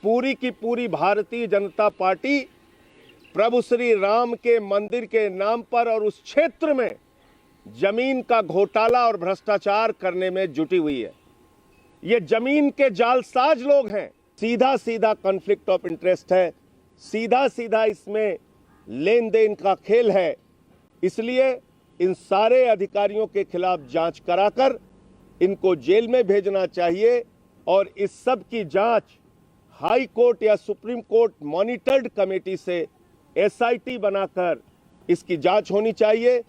पूरी की पूरी भारतीय जनता पार्टी प्रभु श्री राम के मंदिर के नाम पर और उस क्षेत्र में जमीन का घोटाला और भ्रष्टाचार करने में जुटी हुई है। ये जमीन के जालसाज लोग हैं। सीधा सीधा कॉन्फ्लिक्ट ऑफ इंटरेस्ट है, सीधा सीधा इसमें लेन देन का खेल है। इसलिए इन सारे अधिकारियों के खिलाफ जांच कराकर इनको जेल में भेजना चाहिए और इस सब की जांच हाई कोर्ट या सुप्रीम कोर्ट मॉनिटर्ड कमेटी से एसआईटी बनाकर इसकी जांच होनी चाहिए।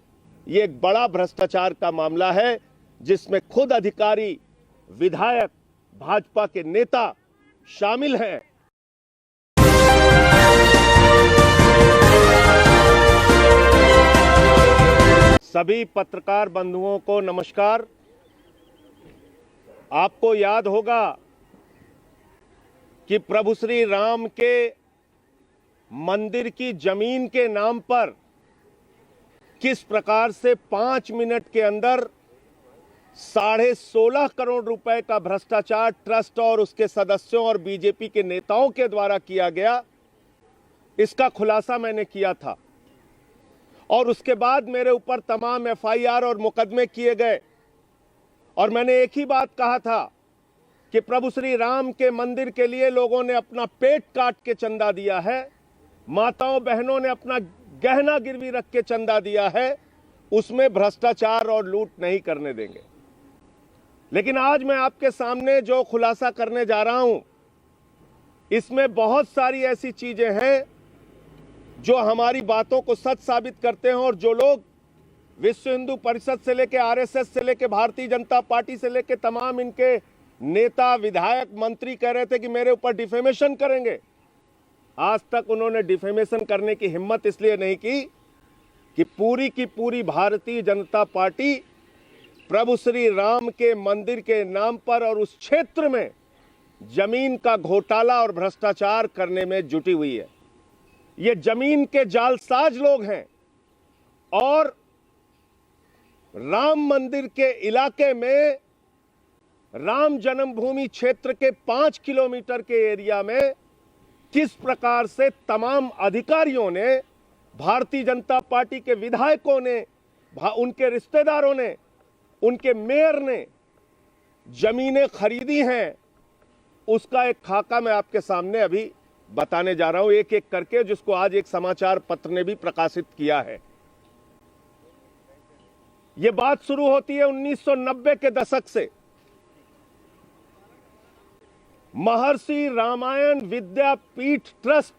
ये एक बड़ा भ्रष्टाचार का मामला है जिसमें खुद अधिकारी, विधायक, भाजपा के नेता शामिल हैं। सभी पत्रकार बंधुओं को नमस्कार। आपको याद होगा कि प्रभु श्री राम के मंदिर की जमीन के नाम पर किस प्रकार से 5 मिनट के अंदर 16.5 करोड़ रुपए का भ्रष्टाचार ट्रस्ट और उसके सदस्यों और बीजेपी के नेताओं के द्वारा किया गया, इसका खुलासा मैंने किया था। और उसके बाद मेरे ऊपर तमाम एफआईआर और मुकदमे किए गए और मैंने एक ही बात कहा था कि प्रभु श्री राम के मंदिर के लिए लोगों ने अपना पेट काट के चंदा दिया है, माताओं बहनों ने अपना गहना गिरवी रख के चंदा दिया है, उसमें भ्रष्टाचार और लूट नहीं करने देंगे। लेकिन आज मैं आपके सामने जो खुलासा करने जा रहा हूं, इसमें बहुत सारी ऐसी चीजें हैं जो हमारी बातों को सच साबित करते हैं। और जो लोग विश्व हिंदू परिषद से लेकर आरएसएस से लेकर भारतीय जनता पार्टी से लेकर तमाम इनके नेता, विधायक, मंत्री कह रहे थे कि मेरे ऊपर डिफेमेशन करेंगे, आज तक उन्होंने डिफेमेशन करने की हिम्मत इसलिए नहीं कि पूरी की पूरी भारतीय जनता पार्टी प्रभु श्री राम के मंदिर के नाम पर और उस क्षेत्र में जमीन का घोटाला और भ्रष्टाचार करने में जुटी हुई है। ये जमीन के जालसाज लोग हैं और राम मंदिर के इलाके में, राम जन्मभूमि क्षेत्र के 5 किलोमीटर के एरिया में किस प्रकार से तमाम अधिकारियों ने, भारतीय जनता पार्टी के विधायकों ने, उनके रिश्तेदारों ने, उनके मेयर ने जमीनें खरीदी हैं, उसका एक खाका मैं आपके सामने अभी बताने जा रहा हूं एक एक करके, जिसको आज एक समाचार पत्र ने भी प्रकाशित किया है। यह बात शुरू होती है 1990 के दशक से। महर्षि रामायण विद्यापीठ ट्रस्ट,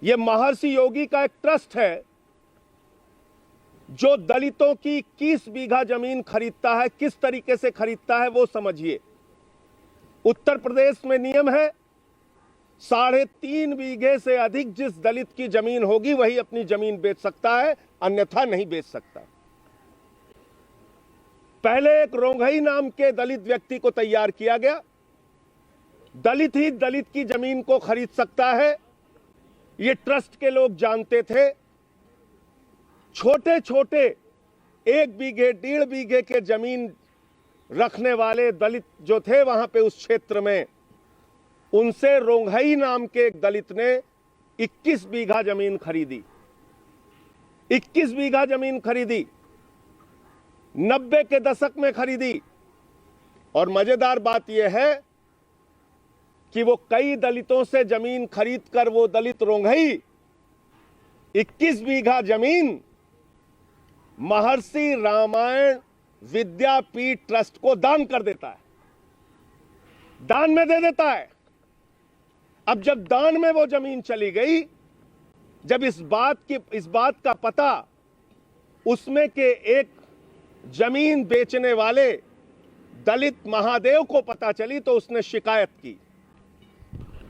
यह महर्षि योगी का एक ट्रस्ट है जो दलितों की 21 बीघा जमीन खरीदता है। किस तरीके से खरीदता है वो समझिए। उत्तर प्रदेश में नियम है 3.5 बीघे से अधिक जिस दलित की जमीन होगी वही अपनी जमीन बेच सकता है, अन्यथा नहीं बेच सकता। पहले एक रोंघई नाम के दलित व्यक्ति को तैयार किया गया। दलित ही दलित की जमीन को खरीद सकता है, ये ट्रस्ट के लोग जानते थे। छोटे छोटे 1 बीघे 1.5 बीघे के जमीन रखने वाले दलित जो थे वहां पे उस क्षेत्र में, उनसे रोंघई नाम के एक दलित ने 21 बीघा जमीन खरीदी। 21 बीघा जमीन खरीदी, 90 के दशक में खरीदी। और मजेदार बात यह है कि वो कई दलितों से जमीन खरीदकर वो दलित रोंघई 21 बीघा जमीन महर्षि रामायण विद्यापीठ ट्रस्ट को दान कर देता है, दान में दे देता है। अब जब दान में वो जमीन चली गई, जब इस बात का पता उसमें के एक जमीन बेचने वाले दलित महादेव को पता चली, तो उसने शिकायत की।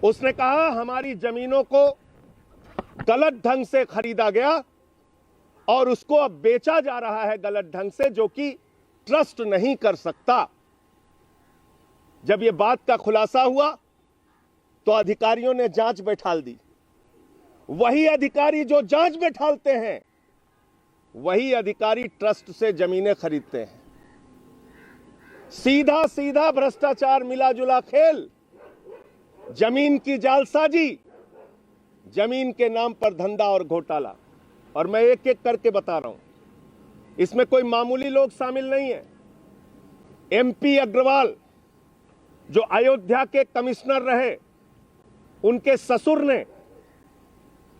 उसने कहा हमारी जमीनों को गलत ढंग से खरीदा गया और उसको अब बेचा जा रहा है गलत ढंग से, जो कि ट्रस्ट नहीं कर सकता। जब यह बात का खुलासा हुआ तो अधिकारियों ने जांच बैठाल दी। वही अधिकारी जो जांच बैठालते हैं, वही अधिकारी ट्रस्ट से जमीनें खरीदते हैं। सीधा सीधा भ्रष्टाचार, मिला जुला खेल। जमीन की जालसाजी, जमीन के नाम पर धंधा और घोटाला। और मैं एक एक करके बता रहा हूं, इसमें कोई मामूली लोग शामिल नहीं है। एमपी अग्रवाल जो अयोध्या के कमिश्नर रहे, उनके ससुर ने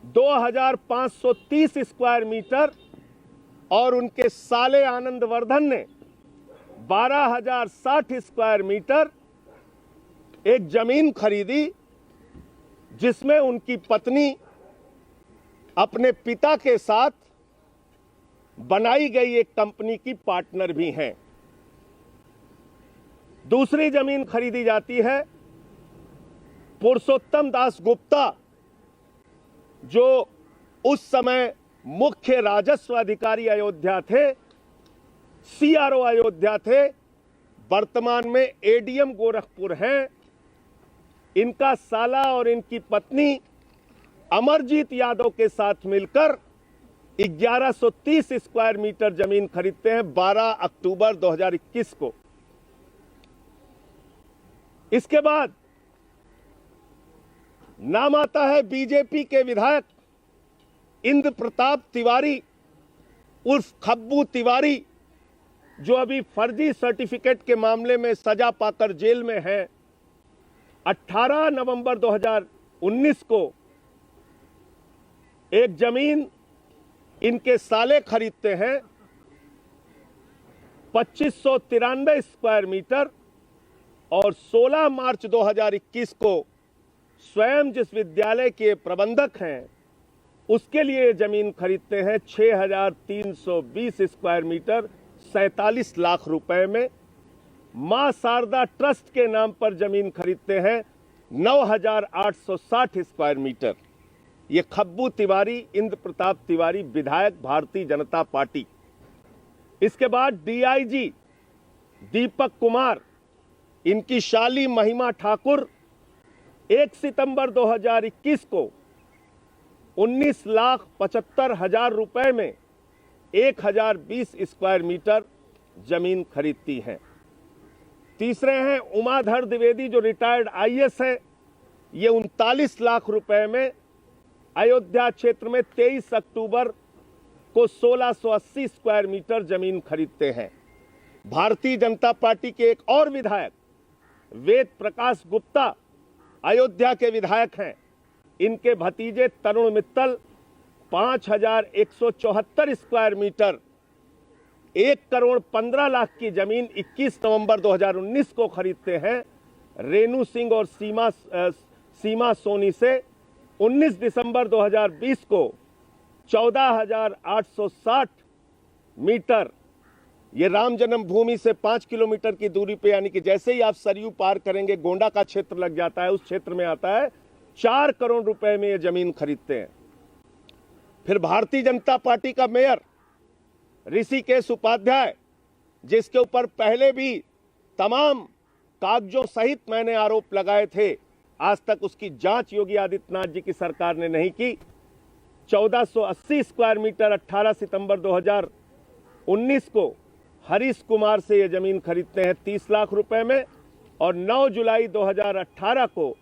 2530 स्क्वायर मीटर और उनके साले आनंदवर्धन ने 12060 स्क्वायर मीटर एक जमीन खरीदी, जिसमें उनकी पत्नी अपने पिता के साथ बनाई गई एक कंपनी की पार्टनर भी हैं। दूसरी जमीन खरीदी जाती है पुरुषोत्तम दास गुप्ता, जो उस समय मुख्य राजस्व अधिकारी अयोध्या थे, सीआरओ अयोध्या थे, वर्तमान में एडीएम गोरखपुर हैं। इनका साला और इनकी पत्नी अमरजीत यादव के साथ मिलकर 1130 स्क्वायर मीटर जमीन खरीदते हैं 12 अक्टूबर 2021 को। इसके बाद नाम आता है बीजेपी के विधायक इंद्र प्रताप तिवारी उर्फ खब्बू तिवारी, जो अभी फर्जी सर्टिफिकेट के मामले में सजा पाकर जेल में है। 18 नवंबर 2019 को एक जमीन इनके साले खरीदते हैं 2593 स्क्वायर मीटर, और 16 मार्च 2021 को स्वयं जिस विद्यालय के प्रबंधक हैं, उसके लिए जमीन खरीदते हैं 6320 स्क्वायर मीटर 47 लाख रुपए में। मां शारदा ट्रस्ट के नाम पर जमीन खरीदते हैं 9860 स्क्वायर मीटर। ये खब्बू तिवारी, इंद्र प्रताप तिवारी, विधायक भारतीय जनता पार्टी। इसके बाद डीआईजी दीपक कुमार, इनकी शाली महिमा ठाकुर 1 सितंबर 2021 को 19,75,000 रुपए में 1020 स्क्वायर मीटर जमीन खरीदती हैं। तीसरे हैं उमाधर द्विवेदी, जो रिटायर्ड आईएएस है। ये 39 लाख रुपए में अयोध्या क्षेत्र में 23 अक्टूबर को 1680 स्क्वायर मीटर जमीन खरीदते हैं। भारतीय जनता पार्टी के एक और विधायक वेद प्रकाश गुप्ता अयोध्या के विधायक हैं। इनके भतीजे तरुण मित्तल 5174 स्क्वायर मीटर 1,15,00,000 की जमीन 21 नवंबर 2019 को खरीदते हैं रेणु सिंह और सीमा सोनी से। 19 दिसंबर 2020 को 14,860 मीटर, ये राम जन्मभूमि से 5 किलोमीटर की दूरी पे, यानी कि जैसे ही आप सरयू पार करेंगे गोंडा का क्षेत्र लग जाता है, उस क्षेत्र में आता है। 4 करोड़ रुपए में ये जमीन खरीदते हैं। फिर भारतीय जनता पार्टी का मेयर ऋषिकेश उपाध्याय, जिसके ऊपर पहले भी तमाम कागजों सहित मैंने आरोप लगाए थे, आज तक उसकी जांच योगी आदित्यनाथ जी की सरकार ने नहीं की। 1480 स्क्वायर मीटर 18 सितंबर 2019 को हरीश कुमार से ये जमीन खरीदते हैं 30 लाख रुपए में, और 9 जुलाई 2018 को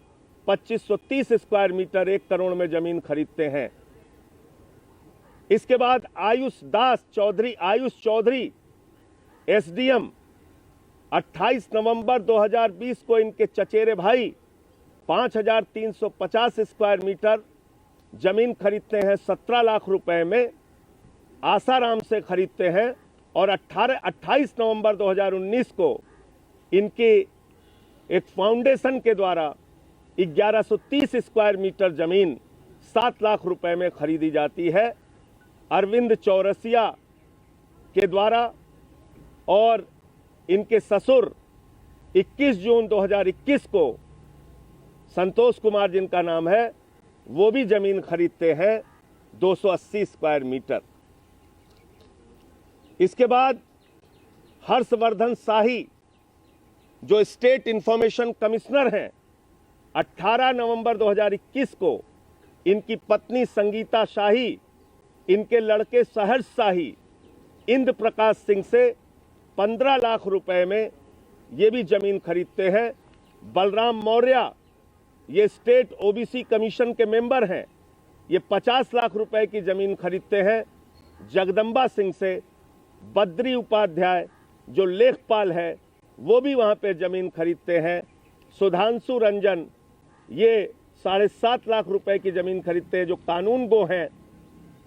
2530 स्क्वायर मीटर 1 करोड़ में जमीन खरीदते हैं। इसके बाद आयुष चौधरी एसडीएम 28 नवंबर 2020 को इनके चचेरे भाई 5350 स्क्वायर मीटर जमीन खरीदते हैं 17 लाख रुपए में, आसाराम से खरीदते हैं। और 28 नवंबर 2019 को इनके एक फाउंडेशन के द्वारा 1130 स्क्वायर मीटर जमीन 7 लाख रुपए में खरीदी जाती है अरविंद चौरसिया के द्वारा। और इनके ससुर 21 जून 2021 को संतोष कुमार जिनका नाम है, वो भी जमीन खरीदते हैं 280 स्क्वायर मीटर। इसके बाद हर्षवर्धन शाही, जो स्टेट इंफॉर्मेशन कमिश्नर हैं, 18 नवंबर 2021 को इनकी पत्नी संगीता शाही, इनके लड़के सहर्ष शाही, इंद्र प्रकाश सिंह से 15 लाख रुपए में ये भी जमीन खरीदते हैं। बलराम मौर्य ये स्टेट ओबीसी कमीशन के मेंबर हैं, ये 50 लाख रुपए की जमीन खरीदते हैं जगदम्बा सिंह से। बद्री उपाध्याय जो लेखपाल है वो भी वहां पे जमीन खरीदते हैं। सुधांशु रंजन ये 7.5 लाख रुपए की जमीन खरीदते हैं जो कानून गो हैं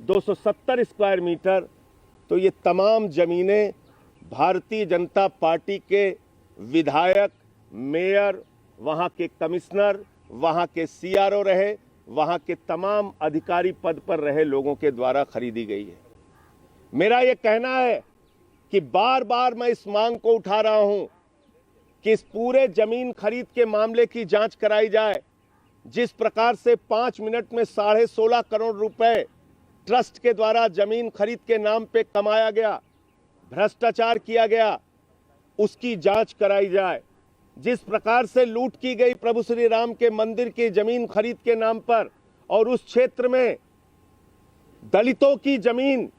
270 स्क्वायर मीटर। तो ये तमाम जमीनें भारतीय जनता पार्टी के विधायक, मेयर, वहां के कमिश्नर, वहां के सीआरओ रहे, वहां के तमाम अधिकारी पद पर रहे लोगों के द्वारा खरीदी गई है। मेरा ये कहना है कि बार बार मैं इस मांग को उठा रहा हूं कि इस पूरे जमीन खरीद के मामले की जांच कराई जाए। जिस प्रकार से 5 मिनट में 16.5 करोड़ रुपए ट्रस्ट के द्वारा जमीन खरीद के नाम पे कमाया गया, भ्रष्टाचार किया गया, उसकी जांच कराई जाए। जिस प्रकार से लूट की गई प्रभु श्री राम के मंदिर की जमीन खरीद के नाम पर और उस क्षेत्र में दलितों की जमीन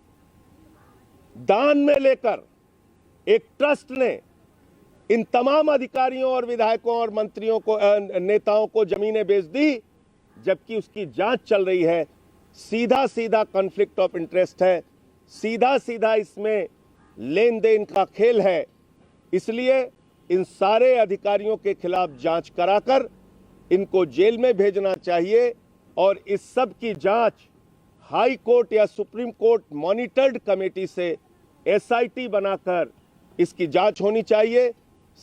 दान में लेकर एक ट्रस्ट ने इन तमाम अधिकारियों और विधायकों और मंत्रियों को, नेताओं को जमीनें बेच दी, जबकि उसकी जांच चल रही है। सीधा सीधा कॉन्फ्लिक्ट ऑफ इंटरेस्ट है, सीधा सीधा इसमें लेन देन का खेल है। इसलिए इन सारे अधिकारियों के खिलाफ जांच कराकर इनको जेल में भेजना चाहिए और इस सब की जांच हाई कोर्ट या सुप्रीम कोर्ट मॉनिटर्ड कमेटी से एसआईटी बनाकर इसकी जांच होनी चाहिए।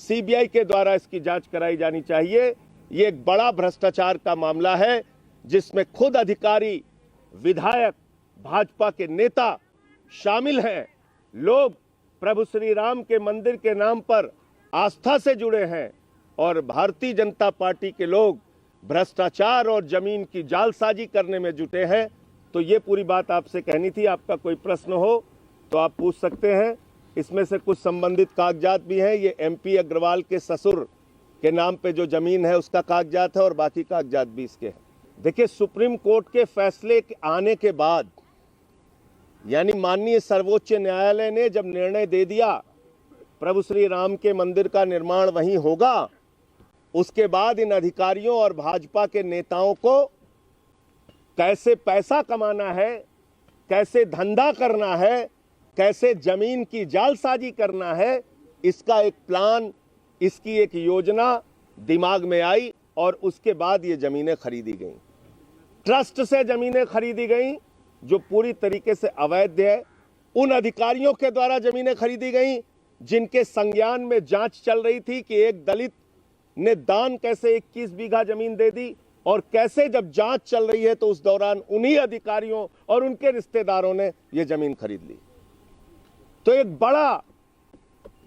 सीबीआई के द्वारा इसकी जांच कराई जानी चाहिए। ये एक बड़ा भ्रष्टाचार का मामला है जिसमें खुद अधिकारी, विधायक, भाजपा के नेता शामिल हैं। लोग प्रभु श्री राम के मंदिर के नाम पर आस्था से जुड़े हैं और भारतीय जनता पार्टी के लोग भ्रष्टाचार और जमीन की जालसाजी करने में जुटे हैं। तो ये पूरी बात आपसे कहनी थी। आपका कोई प्रश्न हो तो आप पूछ सकते हैं। इसमें से कुछ संबंधित कागजात भी हैं। ये एमपी अग्रवाल के ससुर के नाम पे जो जमीन है उसका कागजात है और बाकी कागजात भी इसके हैं। देखिए, सुप्रीम कोर्ट के फैसले आने के बाद, यानी माननीय सर्वोच्च न्यायालय ने जब निर्णय दे दिया प्रभु श्री राम के मंदिर का निर्माण वहीं होगा, उसके बाद इन अधिकारियों और भाजपा के नेताओं को कैसे पैसा कमाना है, कैसे धंधा करना है, कैसे जमीन की जालसाजी करना है, इसका एक प्लान, इसकी एक योजना दिमाग में आई और उसके बाद ये जमीनें खरीदी गईं। ट्रस्ट से जमीनें खरीदी गईं जो पूरी तरीके से अवैध है। उन अधिकारियों के द्वारा जमीनें खरीदी गईं जिनके संज्ञान में जांच चल रही थी कि एक दलित ने दान कैसे 21 बीघा जमीन दे दी और कैसे जब जांच चल रही है तो उस दौरान उन्हीं अधिकारियों और उनके रिश्तेदारों ने यह जमीन खरीद ली। तो एक बड़ा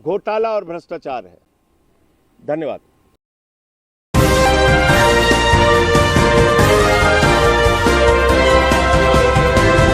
घोटाला और भ्रष्टाचार है। धन्यवाद।